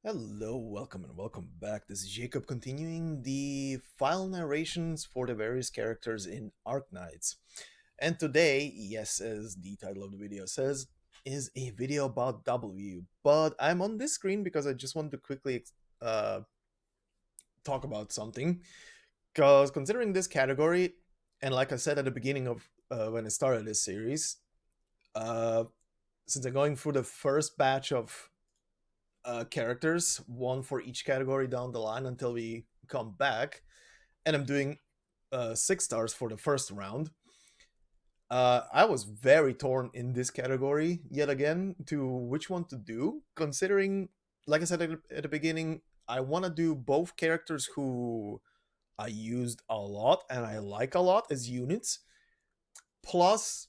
Hello, welcome and welcome back. This is Jacob continuing the file narrations for the various characters in Arknights. And today, yes, as the title of the video says, is a video about W. But I'm on this screen because I just want to quickly uh, talk about something. Because considering this category, and like I said at the beginning of when I started this series, uh, since I'm going through the first batch of characters, one for each category down the line until we come back. And I'm doing 6 stars for the first round. I was very torn in this category yet again to which one to do, considering, like I said at the beginning, I want to do both characters who I used a lot and I like a lot as units, plus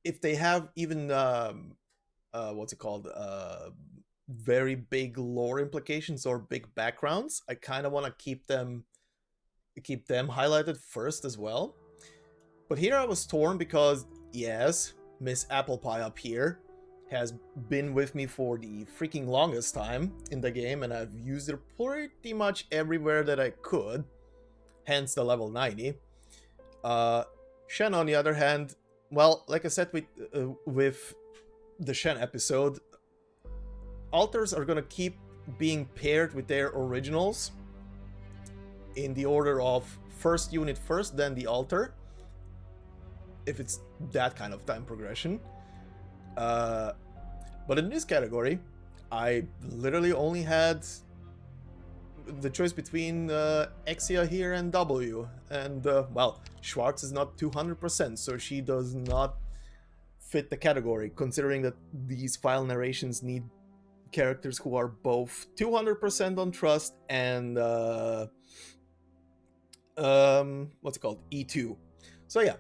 if they have even what's it called, very big lore implications or big backgrounds, I kind of want to keep them highlighted first as well. But here I was torn because yes, Miss Apple Pie up here has been with me for the freaking longest time in the game, and I've used her pretty much everywhere that I could, hence the level 90. Shen, on the other hand, well, like I said with the Shen episode, altars are gonna keep being paired with their originals in the order of first unit first, then the altar, if it's that kind of time progression. But in this category, I literally only had the choice between Exia here and W, and well, Schwartz is not 200%, so she does not fit the category, considering that these file narrations need characters who are both 200% on trust and what's it called, E2. So yeah,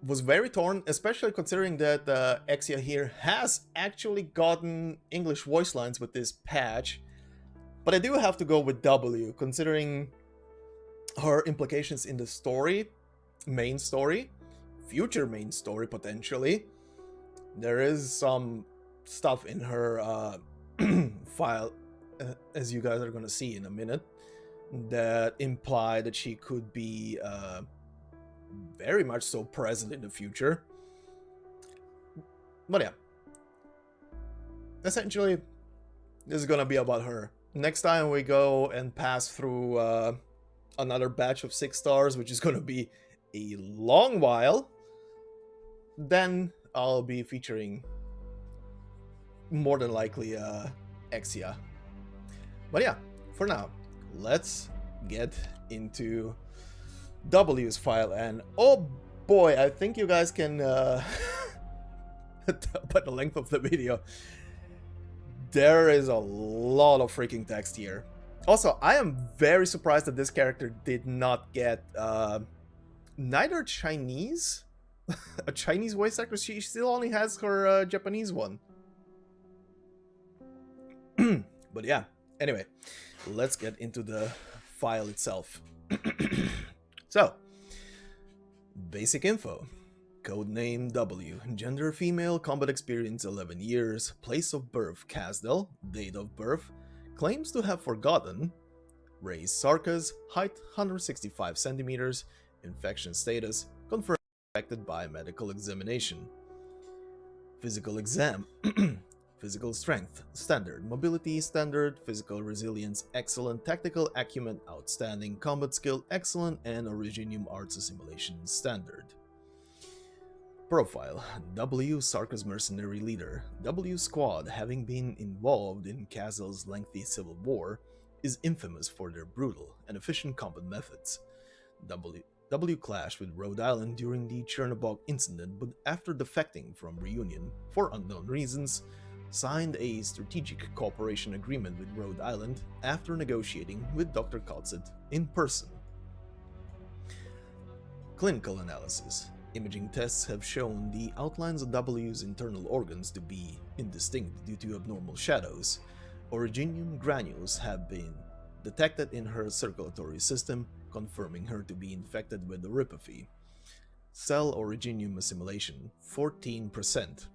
was very torn, especially considering that Exia here has actually gotten English voice lines with this patch, but I do have to go with W, considering her implications in the story, main story, future main story potentially. There is some stuff in her file, as you guys are gonna see in a minute, that imply that she could be very much so present in the future. But yeah, essentially, this is gonna be about her. Next time we go and pass through another batch of 6 stars, which is gonna be a long while, then I'll be featuring more than likely Exia. But yeah, for now, let's get into W's file, and oh boy, I think you guys can tell by the length of the video, there is a lot of freaking text here. Also, I am very surprised that this character did not get neither Chinese, a Chinese voice actor. She still only has her Japanese one. But yeah, anyway, let's get into the file itself. So, basic info. Codename W. Gender female, combat experience 11 years, place of birth Casdell, date of birth, claims to have forgotten, race Sarkas, height 165 centimeters, infection status, confirmed affected by medical examination. Physical exam. Physical strength, standard. Mobility, standard. Physical resilience, excellent. Tactical acumen, outstanding. Combat skill, excellent. And Originium arts assimilation, standard. Profile. W. Sarka's mercenary leader. W squad, having been involved in Castle's lengthy civil war, is infamous for their brutal and efficient combat methods. W clashed with Rhode Island during the Chernobog incident, but after defecting from Reunion, for unknown reasons, signed a strategic cooperation agreement with Rhode Island after negotiating with Dr. Kotzet in person. Clinical analysis. Imaging tests have shown the outlines of W's internal organs to be indistinct due to abnormal shadows. Originium granules have been detected in her circulatory system, confirming her to be infected with neuropathy. Cell originium assimilation, 14%.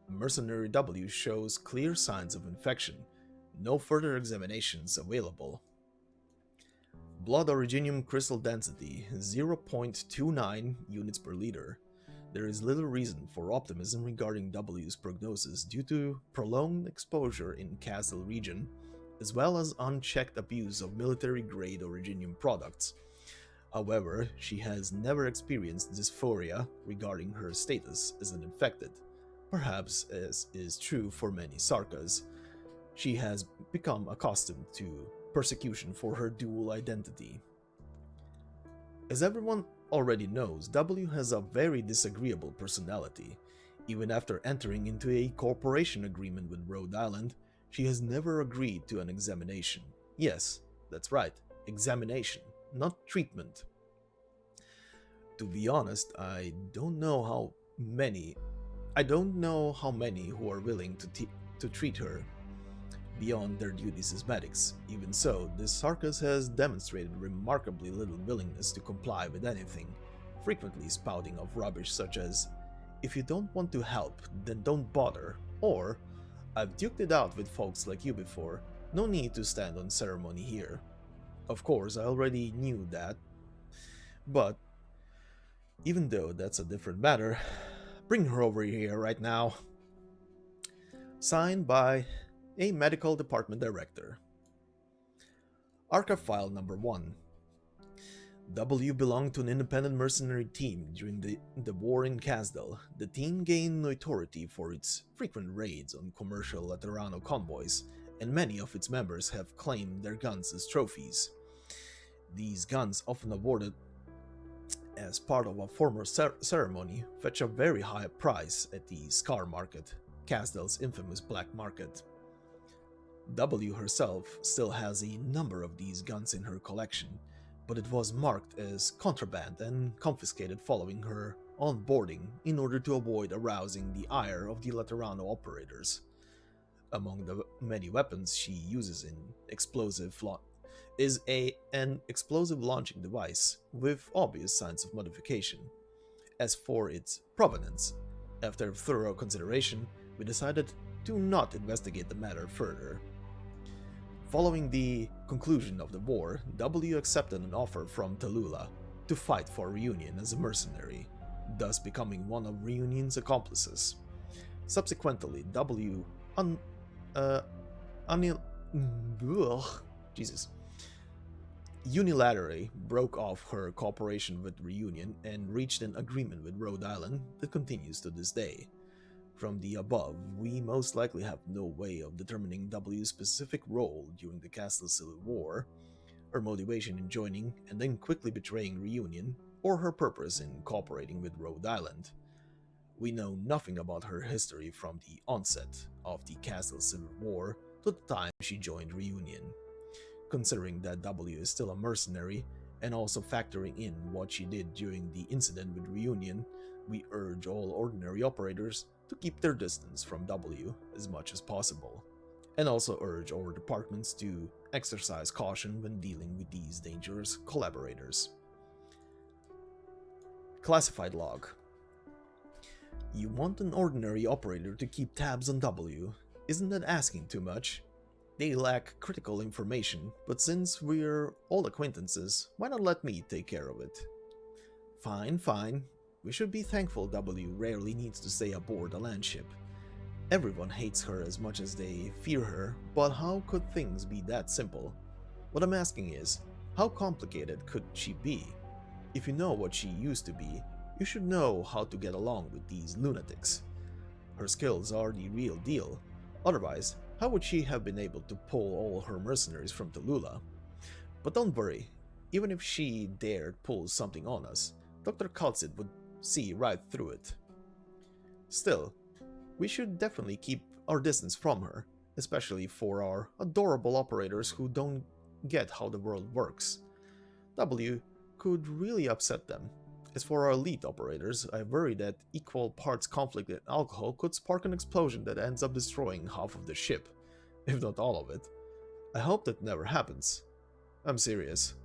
Mercenary W shows clear signs of infection. No further examinations available. Blood originium crystal density 0.29 units per liter. There is little reason for optimism regarding W's prognosis due to prolonged exposure in Castle region, as well as unchecked abuse of military-grade originium products. However, she has never experienced dysphoria regarding her status as an infected, perhaps as is true for many Sarkas. She has become accustomed to persecution for her dual identity. As everyone already knows, W has a very disagreeable personality. Even after entering into a cooperation agreement with Rhode Island, she has never agreed to an examination. Yes, that's right, examination, not treatment. To be honest, I don't know how many who are willing to treat her beyond their duties as medics. Even so, this Sarkas has demonstrated remarkably little willingness to comply with anything, frequently spouting off rubbish such as, "If you don't want to help, then don't bother," or, "I've duked it out with folks like you before, no need to stand on ceremony here." Of course, I already knew that, but even though that's a different matter, bring her over here right now. Signed by a medical department director. Archive file number 1. W belonged to an independent mercenary team during the war in Kasdal. The team gained notoriety for its frequent raids on commercial Laterano convoys, and many of its members have claimed their guns as trophies. These guns, often awarded as part of a formal ceremony, fetch a very high price at the Scar Market, Kasdal's infamous black market. W herself still has a number of these guns in her collection, but it was marked as contraband and confiscated following her onboarding in order to avoid arousing the ire of the Laterano operators. Among the many weapons she uses is an explosive launching device with obvious signs of modification. As for its provenance, after thorough consideration, we decided to not investigate the matter further. Following the conclusion of the war, W accepted an offer from Tallulah to fight for Reunion as a mercenary, thus becoming one of Reunion's accomplices. Subsequently, W unilaterally broke off her cooperation with Reunion and reached an agreement with Rhode Island that continues to this day. From the above, we most likely have no way of determining W's specific role during the Castle Civil War, her motivation in joining and then quickly betraying Reunion, or her purpose in cooperating with Rhode Island. We know nothing about her history from the onset of the Castle Civil War to the time she joined Reunion. Considering that W is still a mercenary, and also factoring in what she did during the incident with Reunion, we urge all ordinary operators to keep their distance from W as much as possible, and also urge our departments to exercise caution when dealing with these dangerous collaborators. Classified log. You want an ordinary operator to keep tabs on W. Isn't that asking too much? They lack critical information, but since we're all acquaintances, why not let me take care of it? Fine. We should be thankful W rarely needs to stay aboard a landship. Everyone hates her as much as they fear her, but how could things be that simple? What I'm asking is, how complicated could she be? If you know what she used to be, you should know how to get along with these lunatics. Her skills are the real deal. Otherwise, how would she have been able to pull all her mercenaries from Tallulah? But don't worry, even if she dared pull something on us, Dr. Kaltzit would see right through it. Still, we should definitely keep our distance from her, especially for our adorable operators who don't get how the world works. W could really upset them. As for our elite operators, I worry that equal parts conflict and alcohol could spark an explosion that ends up destroying half of the ship, if not all of it. I hope that never happens. I'm serious.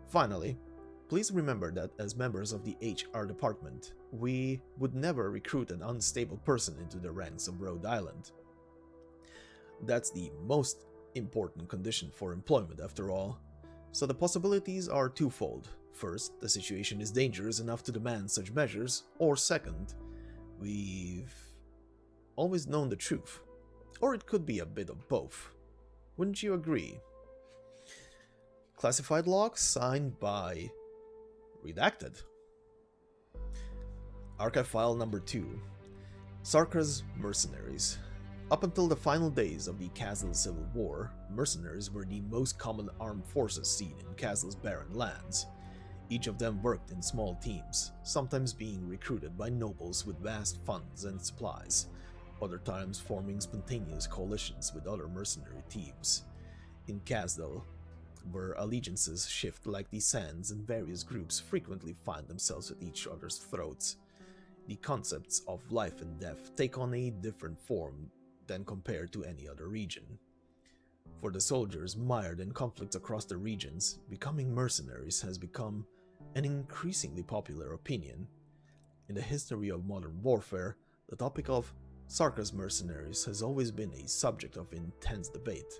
Finally, Please remember that as members of the HR department, we would never recruit an unstable person into the ranks of Rhode Island. That's the most important condition for employment, after all. So the possibilities are twofold. First, the situation is dangerous enough to demand such measures, or second, we've always known the truth. Or it could be a bit of both. Wouldn't you agree? Classified log signed by Redacted. Archive file number 2. Sarka's mercenaries. Up until the final days of the Kazel Civil War, mercenaries were the most common armed forces seen in Kazel's barren lands. Each of them worked in small teams, sometimes being recruited by nobles with vast funds and supplies, other times forming spontaneous coalitions with other mercenary teams. In Kazel, where allegiances shift like the sands and various groups frequently find themselves at each other's throats, the concepts of life and death take on a different form than compared to any other region. For the soldiers mired in conflicts across the regions, becoming mercenaries has become an increasingly popular opinion. In the history of modern warfare, the topic of Sarka's mercenaries has always been a subject of intense debate.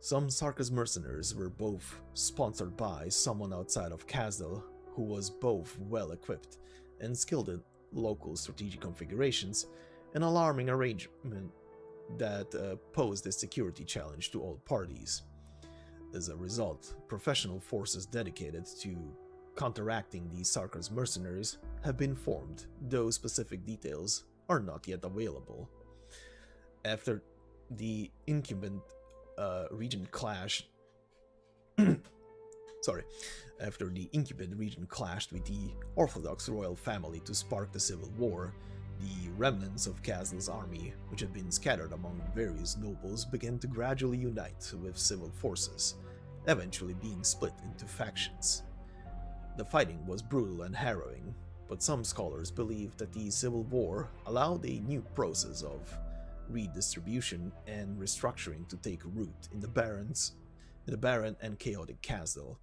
Some Sarka's mercenaries were both sponsored by someone outside of Kazdal who was both well-equipped and skilled in local strategic configurations, an alarming arrangement that posed a security challenge to all parties. As a result, professional forces dedicated to counteracting the Sarka's mercenaries have been formed, though specific details are not yet available. After the incumbent region clashed after the incumbent region clashed with the Orthodox royal family to spark the civil war, the remnants of Kazel's army, which had been scattered among various nobles, began to gradually unite with civil forces, eventually being split into factions. The fighting was brutal and harrowing, but some scholars believe that the civil war allowed a new process of redistribution and restructuring to take root in the barren and chaotic Kazel.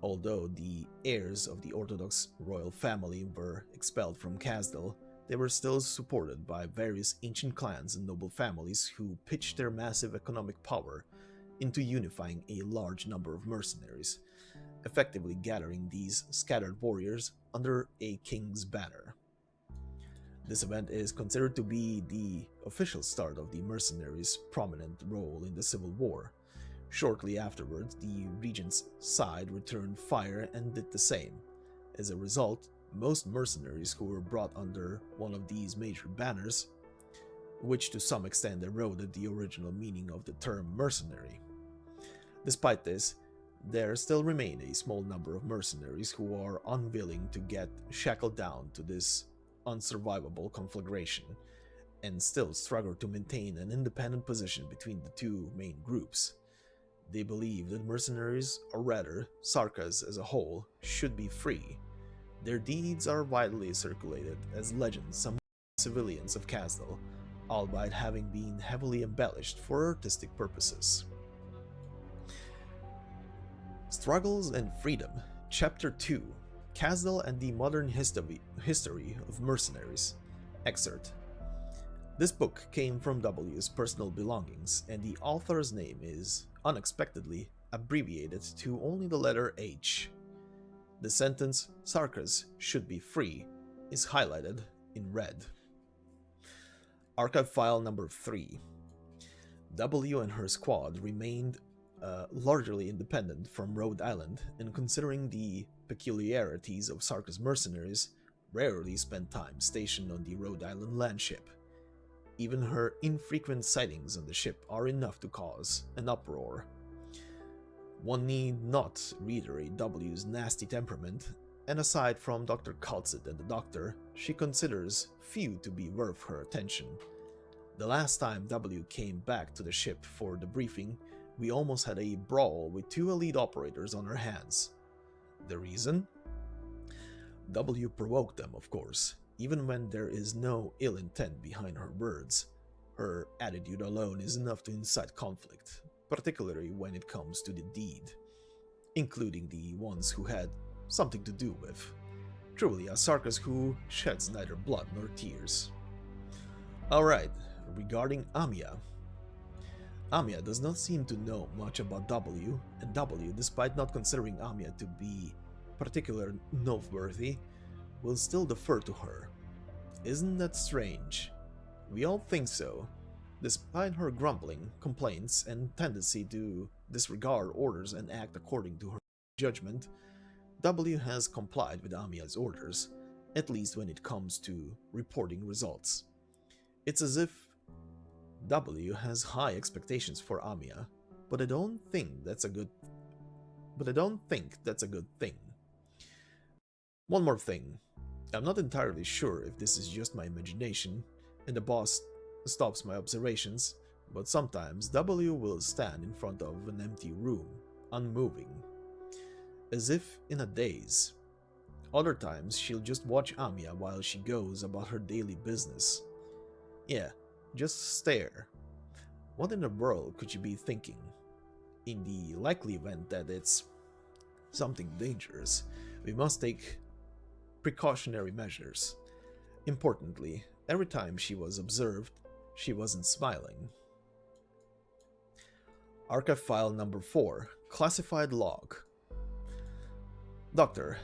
Although the heirs of the Orthodox royal family were expelled from Kazdal, they were still supported by various ancient clans and noble families who pitched their massive economic power into unifying a large number of mercenaries, effectively gathering these scattered warriors under a king's banner. This event is considered to be the official start of the mercenaries' prominent role in the Civil War. Shortly afterwards, the regent's side returned fire and did the same. As a result, most mercenaries who were brought under one of these major banners, which to some extent eroded the original meaning of the term mercenary. Despite this, there still remain a small number of mercenaries who are unwilling to get shackled down to this unsurvivable conflagration, and still struggle to maintain an independent position between the two main groups. They believe that mercenaries, or rather Sarkas as a whole, should be free. Their deeds are widely circulated as legends among civilians of Kazdal, albeit having been heavily embellished for artistic purposes. Struggles and Freedom, Chapter 2, Kazdal and the Modern History of Mercenaries. Excerpt. This book came from W's personal belongings, and the author's name is, unexpectedly, abbreviated to only the letter H. The sentence, Sarkas should be free, is highlighted in red. Archive file number 3. W and her squad remained largely independent from Rhode Island, and considering the peculiarities of Sarka's mercenaries, rarely spent time stationed on the Rhode Island landship. Even her infrequent sightings on the ship are enough to cause an uproar. One need not reiterate W's nasty temperament, and aside from Dr. Kaltzit and the Doctor, she considers few to be worth her attention. The last time W came back to the ship for the briefing, we almost had a brawl with 2 elite operators on our hands. The reason? W provoked them, of course, even when there is no ill intent behind her words. Her attitude alone is enough to incite conflict, particularly when it comes to the deed. including the ones who had something to do with. Truly a Sarkis who sheds neither blood nor tears. Alright, regarding Amiya. Amiya does not seem to know much about W, and W, despite not considering Amiya to be particularly noteworthy, will still defer to her. Isn't that strange? We all think so. Despite her grumbling, complaints, and tendency to disregard orders and act according to her judgment, W has complied with Amiya's orders, at least when it comes to reporting results. It's as if W has high expectations for Amiya, but I don't think that's a good thing. One more thing. I'm not entirely sure if this is just my imagination, and the boss stops my observations, but sometimes W will stand in front of an empty room, unmoving, as if in a daze. Other times she'll just watch Amiya while she goes about her daily business. Yeah, just stare. What in the world could she be thinking? In the likely event that it's something dangerous, we must take precautionary measures. Importantly, every time she was observed, she wasn't smiling. Archive File Number 4, Classified Log. Doctor,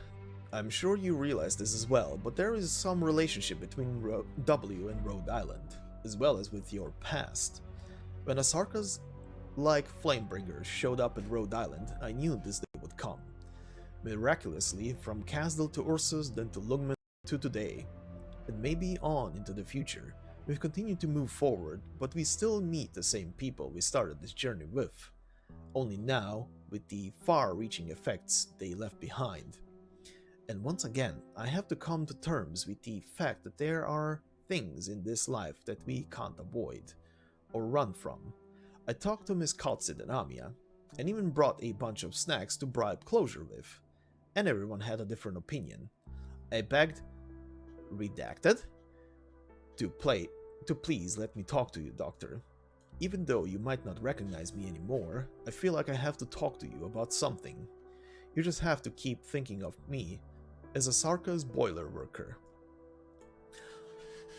I'm sure you realize this as well, but there is some relationship between W and Rhode Island, as well as with your past. When Asarka's like Flamebringer showed up at Rhode Island, I knew this day would come. Miraculously, from Casdal to Ursus, then to Lungmen to today, and maybe on into the future, we've continued to move forward, but we still meet the same people we started this journey with, only now with the far-reaching effects they left behind. And once again, I have to come to terms with the fact that there are things in this life that we can't avoid or run from. I talked to Miss Kaltsid and Amiya, and even brought a bunch of snacks to bribe closure with, and everyone had a different opinion. I begged, redacted, to please let me talk to you, Doctor. Even though you might not recognize me anymore, I feel like I have to talk to you about something. You just have to keep thinking of me as Asarka's boiler worker.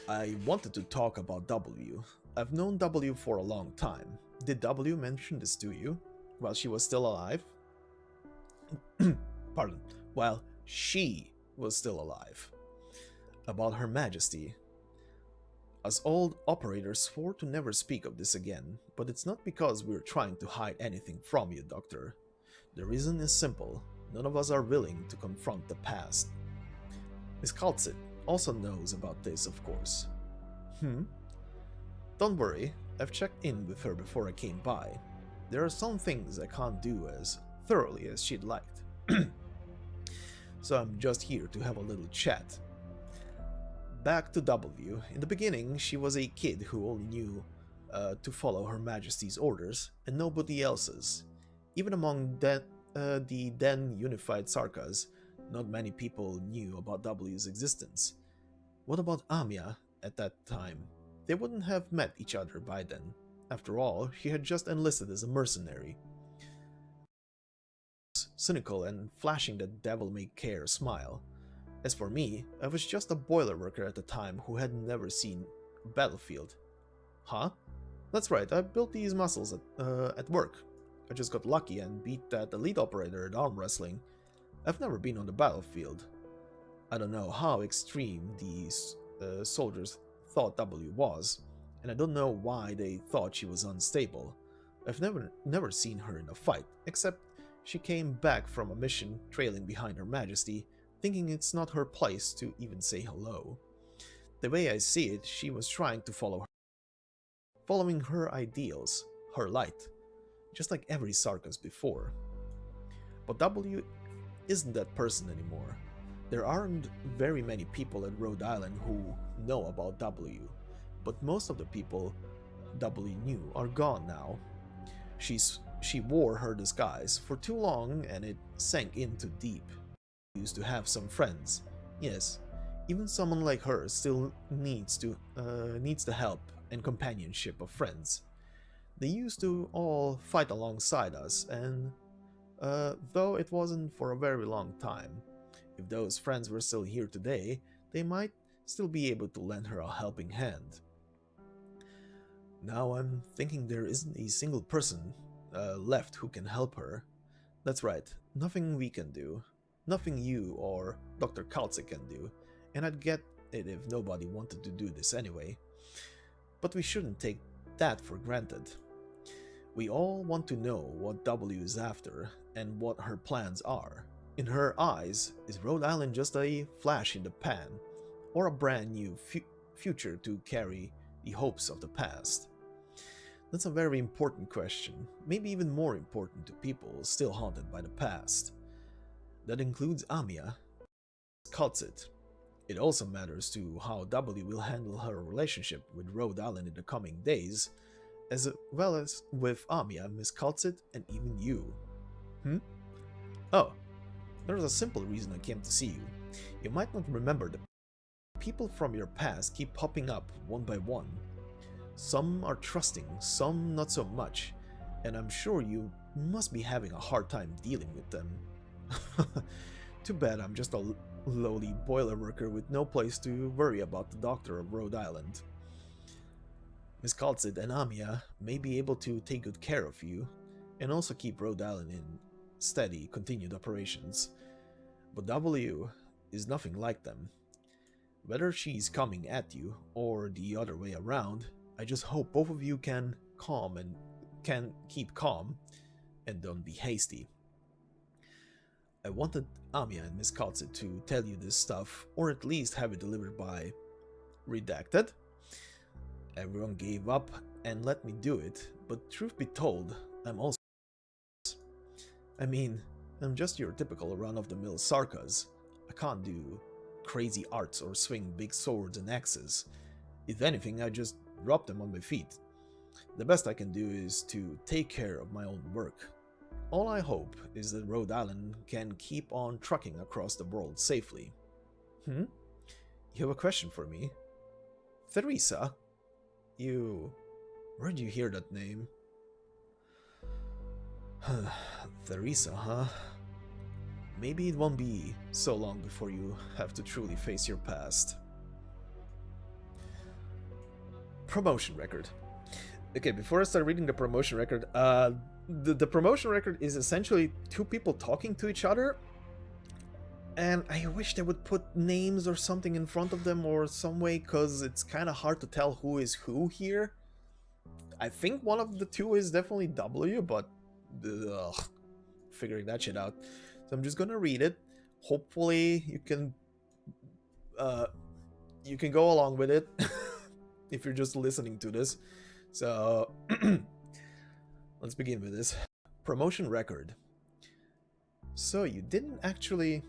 I wanted to talk about W. I've known W for a long time. Did W mention this to you while she was still alive? Pardon, while she was still alive. About Her Majesty. Us old operators swore to never speak of this again, but it's not because we're trying to hide anything from you, Doctor. The reason is simple. None of us are willing to confront the past. Miss Kaltsid also knows about this, of course. Don't worry, I've checked in with her before I came by. There are some things I can't do as thoroughly as she'd liked. So I'm just here to have a little chat. Back to W. In the beginning, she was a kid who only knew to follow Her Majesty's orders, and nobody else's. Even among the then unified Sarkas, not many people knew about W's existence. What about Amiya at that time? They wouldn't have met each other by then. After all, she had just enlisted as a mercenary. Cynical and flashing the devil-may-care smile. As for me, I was just a boiler worker at the time who had never seen a battlefield. Huh? That's right, I built these muscles at work. I just got lucky and beat that elite operator at arm wrestling. I've never been on the battlefield. I don't know how extreme these soldiers thought W was, and I don't know why they thought she was unstable. I've never seen her in a fight, except she came back from a mission trailing behind Her Majesty, thinking it's not her place to even say hello. The way I see it, she was trying to following her ideals, her light, just like every Sarkas before. But W isn't that person anymore. There aren't very many people at Rhode Island who know about W, but most of the people W knew are gone now. She wore her disguise for too long and it sank in too deep. She used to have some friends. Yes, even someone like her still needs the help and companionship of friends. They used to all fight alongside us, and though it wasn't for a very long time. If those friends were still here today, they might still be able to lend her a helping hand. Now I'm thinking there isn't a single person left who can help her. That's right, nothing we can do. Nothing you or Dr. Kaltze can do, and I'd get it if nobody wanted to do this anyway. But we shouldn't take that for granted. We all want to know what W is after and what her plans are. In her eyes, is Rhode Island just a flash in the pan, or a brand new future to carry the hopes of the past? That's a very important question, maybe even more important to people still haunted by the past. That includes Amia, Kaltzit. It also matters to how W will handle her relationship with Rhode Island in the coming days, as well as with Amia, Miss Kaltzit, and even you. Oh, there's a simple reason I came to see you. You might not remember the people from your past keep popping up one by one. Some are trusting, some not so much, and I'm sure you must be having a hard time dealing with them. Too bad I'm just a lowly boiler worker with no place to worry about the doctor of Rhode Island. Miss Kaltzit and Amia may be able to take good care of you, and also keep Rhode Island in steady, continued operations. But W is nothing like them. Whether she's coming at you, or the other way around, I just hope both of you can keep calm, and don't be hasty. I wanted Amia and Miss Kaltzit to tell you this stuff, or at least have it delivered by redacted. Everyone gave up and let me do it, but truth be told, I'm also... I mean, I'm just your typical run-of-the-mill Sarkas. I can't do crazy arts or swing big swords and axes. If anything, I just drop them on my feet. The best I can do is to take care of my own work. All I hope is that Rhode Island can keep on trucking across the world safely. You have a question for me? Theresa? Where'd you hear that name? Theresa, huh? Maybe it won't be so long before you have to truly face your past. Promotion record. Okay, before I start reading the promotion record, the promotion record is essentially two people talking to each other, and I wish they would put names or something in front of them or some way, because it's kind of hard to tell who is who here. I think one of the two is definitely W, but figuring that shit out. So I'm just gonna read it. Hopefully you can go along with it if you're just listening to this. So let's begin with this. Promotion record. So you didn't actually...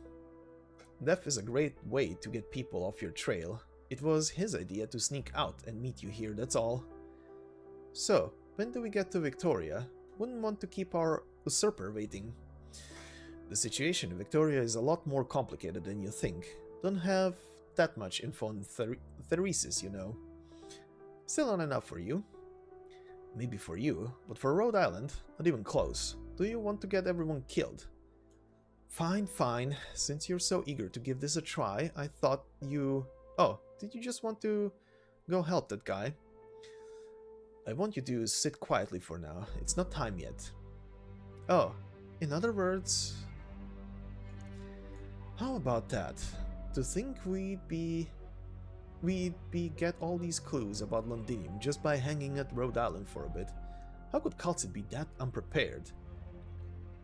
Death is a great way to get people off your trail. It was his idea to sneak out and meet you here, that's all. So, when do we get to Victoria? Wouldn't want to keep our usurper waiting. The situation in Victoria is a lot more complicated than you think. Don't have that much info on Theresis, you know. Still not enough for you. Maybe for you, but for Rhode Island, not even close. Do you want to get everyone killed? Fine, fine. Since you're so eager to give this a try, I thought you... Oh, did you just want to go help that guy? I want you to sit quietly for now. It's not time yet. Oh, in other words... How about that? To think we'd get all these clues about Londinium just by hanging at Rhode Island for a bit. How could Kaltzit be that unprepared?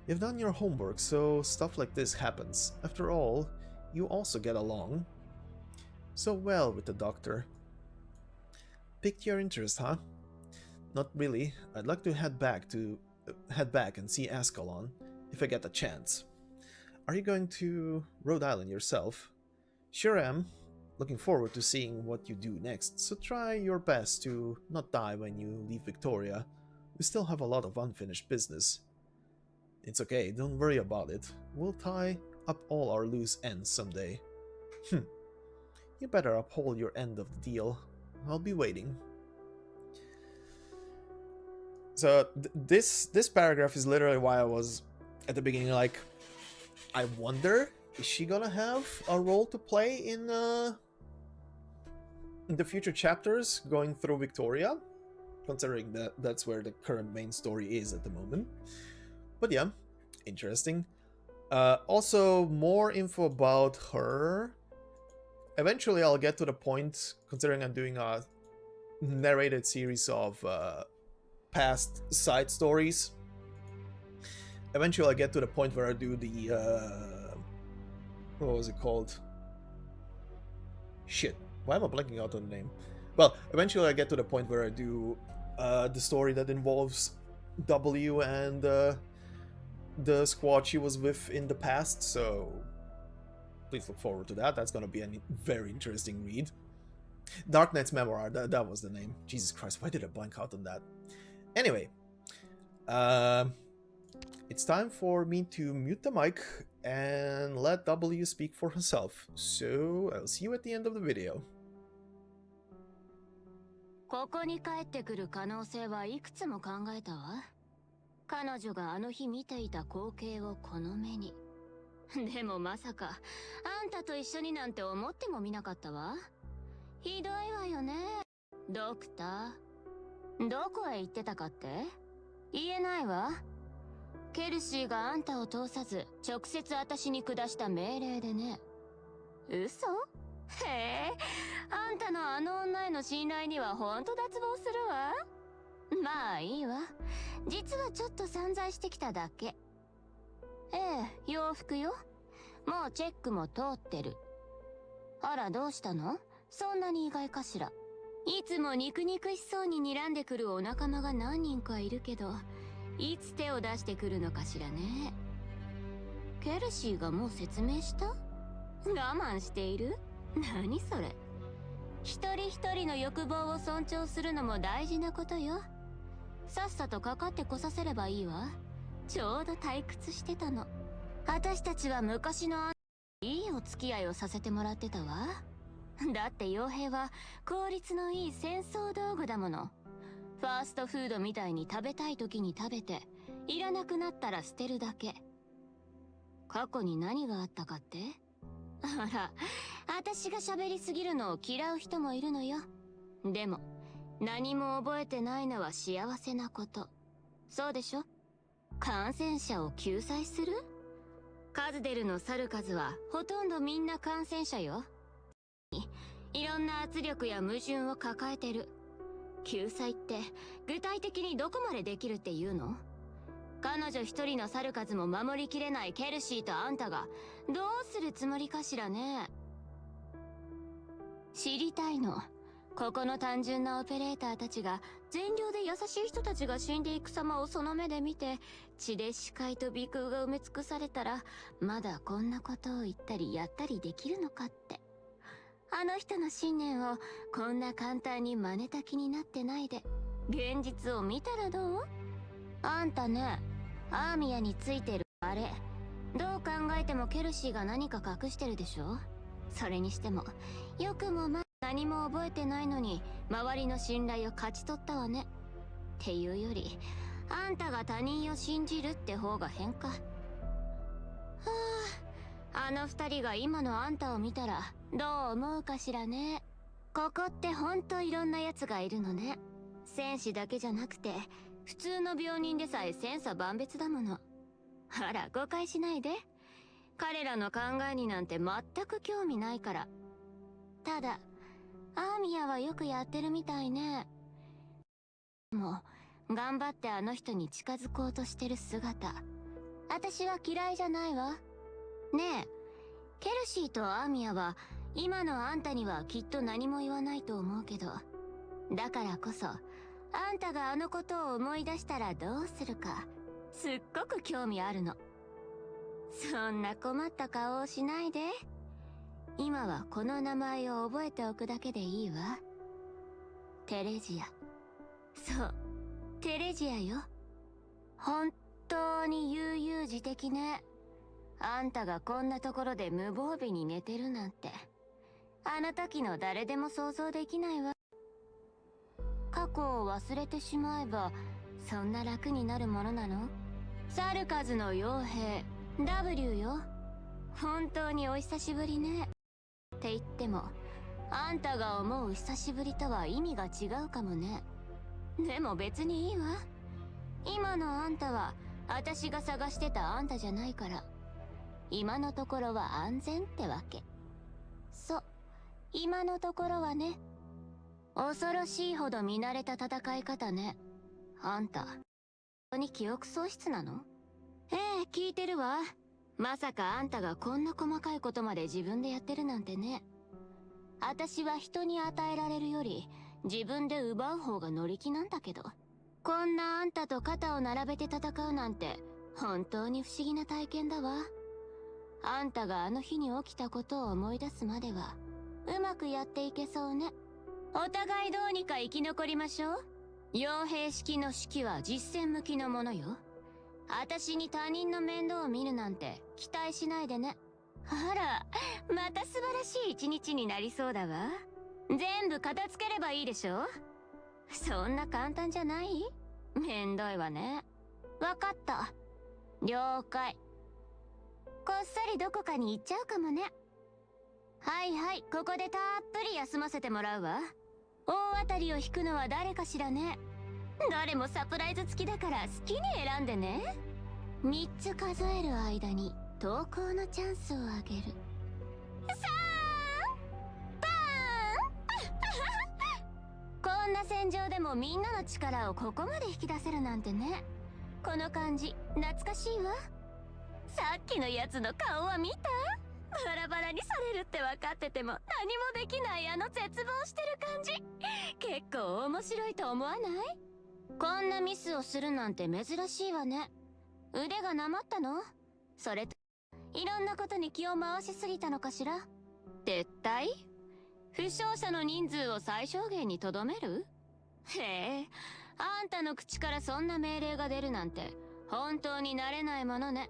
You've done your homework, so stuff like this happens. After all, you also get along so well with the doctor. Piqued your interest, huh? Not really. I'd like to head back and see Ascalon if I get the chance. Are you going to Rhode Island yourself? Sure am. Looking forward to seeing what you do next, so try your best to not die when you leave Victoria. We still have a lot of unfinished business. It's okay, don't worry about it. We'll tie up all our loose ends someday. You better uphold your end of the deal. I'll be waiting. So this paragraph is literally why I was at the beginning, like, I wonder, is she gonna have a role to play in the future chapters going through Victoria, considering that that's where the current main story is at the moment. But yeah, interesting. Also, more info about her. Eventually, I'll get to the point, considering I'm doing a narrated series of past side stories. Eventually, I'll get to the point where I do the what was it called? Shit, why am I blanking out on the name? Well, eventually I get to the point where I do the story that involves W and the squad she was with in the past, so please look forward to that. That's gonna be a very interesting read. Arknights Memoir, that was the name. Jesus Christ, why did I blank out on that? Anyway, it's time for me to mute the mic and let W speak for herself. So I'll see you at the end of the video. ここに帰ってくる可能性はいくつも考えたわ。彼女があの日見ていた光景をこの目に。でもまさかあんたと一緒になんて思ってもみなかったわ。ひどいわよね、ドクター。どこへ行ってたかって言えないわ。ケルシーがあんたを通さず直接私に下した命令でね。嘘？へえ、あんたのあの女への信頼にはほんと脱帽するわ。まあいいわ。実はちょっと散財してきただけ。ええ、洋服よ。もうチェックも通ってる。あら、どうしたの？そんなに意外かしら。いつも肉々しそうに睨んでくるお仲間が何人かいるけど、いつ手を出してくるのかしらね。ケルシーがもう説明した？我慢している？何それ。一人一人の欲望を尊重するのも大事なことよ。さっさとかかってこさせればいいわ。ちょうど退屈してたの。私たちは昔のいいお付き合いをさせてもらってたわ。だって傭兵は効率のいい戦争道具だもの。ファーストフードみたいに食べたい時に食べて、いらなくなったら捨てるだけ。過去に何があったかって？あら、私が喋りすぎるのを嫌う人もいるのよ。でも、何も覚えてないのは幸せなこと。そうでしょ？感染者を救済する？カズデルの去る数はほとんどみんな感染者よ。いろんな圧力や矛盾を抱えてる。救済って具体的にどこまでできるっていうの？彼女一人の去る数も守りきれないケルシーとあんたがどうするつもりかしらね。知りたいの。ここの単純なオペレーターたちが善良で優しい人たちが死んでいく様をその目で見て、血で視界と鼻腔が埋め尽くされたらまだこんなことを言ったりやったりできるのかって。あの人の信念をこんな簡単に真似た気になってないで現実を見たらどう？あんたね、アーミヤについてるあれ、どう考えてもケルシーが何か隠してるでしょ。それにしてもよくもまあ何も覚えてないのに周りの信頼を勝ち取ったわね。っていうよりあんたが他人を信じるって方が変か。はあ、あの二人が今のあんたを見たらどう思うかしらね。ここってほんといろんなやつがいるのね。戦士だけじゃなくて普通の病人でさえ千差万別だもの。あら、誤解しないで。彼らの考えになんて全く興味ないから。ただアーミヤはよくやってるみたいね。もう頑張ってあの人に近づこうとしてる姿、私は嫌いじゃないわ。ねえ、ケルシーとアーミヤは今のあんたにはきっと何も言わないと思うけど、だからこそあんたがあのことを思い出したらどうするかすっごく興味あるの。そんな困った顔をしないで。今はこの名前を覚えておくだけでいいわ。テレジア。そう、テレジアよ。本当に悠々自適ね。あんたがこんなところで無防備に寝てるなんて、あの時の誰でも想像できないわ。過去を忘れてしまえばそんな楽になるものなの？サルカズの傭兵 W よ。本当にお久しぶりね。って言ってもあんたが思う久しぶりとは意味が違うかもね。でも別にいいわ。今のあんたは私が探してたあんたじゃないから、今のところは安全ってわけ。そう、今のところはね。恐ろしいほど見慣れた戦い方ね。あんた、本当に記憶喪失なの？ええ、聞いてるわ。まさかあんたがこんな細かいことまで自分でやってるなんてね。私は人に与えられるより自分で奪う方が乗り気なんだけど、こんなあんたと肩を並べて戦うなんて本当に不思議な体験だわ。あんたがあの日に起きたことを思い出すまではうまくやっていけそうね。お互いどうにか生き残りましょう。傭兵式の指揮は実戦向きのものよ。私に他人の面倒を見るなんて期待しないでね。あら、また素晴らしい一日になりそうだわ。全部片付ければいいでしょ。そんな簡単じゃない？めんどいわね。わかった。了解。こっそりどこかに行っちゃうかもね。はいはい、ここでたっぷり休ませてもらうわ。大当たりを引くのは誰かしらね。どれもサプライズ付きだから好きに選んでね。3つ数える間に投稿のチャンスをあげる。さあバーンこんな戦場でもみんなの力をここまで引き出せるなんてね。この感じ懐かしいわ。さっきのやつの顔は見た？バラバラにされるって分かってても何もできないあの絶望してる感じ、結構面白いと思わない？こんなミスをするなんて珍しいわね。腕がなまったの？それといろんなことに気を回しすぎたのかしら？撤退？負傷者の人数を最小限にとどめる？へえ、あんたの口からそんな命令が出るなんて本当に慣れないものね。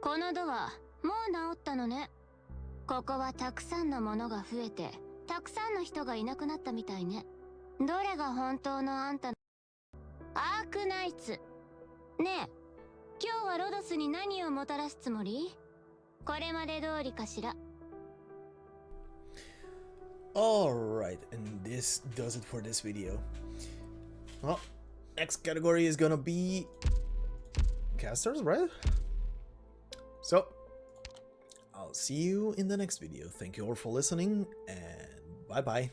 このドアもう治ったのね。ここはたくさんのものが増えてたくさんの人がいなくなったみたいね。どれが本当のあんたのアークナイツねえ、今日はロドスに何をもたらすつもり？これまで通りかしら。 Alright, and this does it for this video. Well, next category is gonna be casters, right? So, I'll see you in the next video. Thank you all for listening, and bye bye.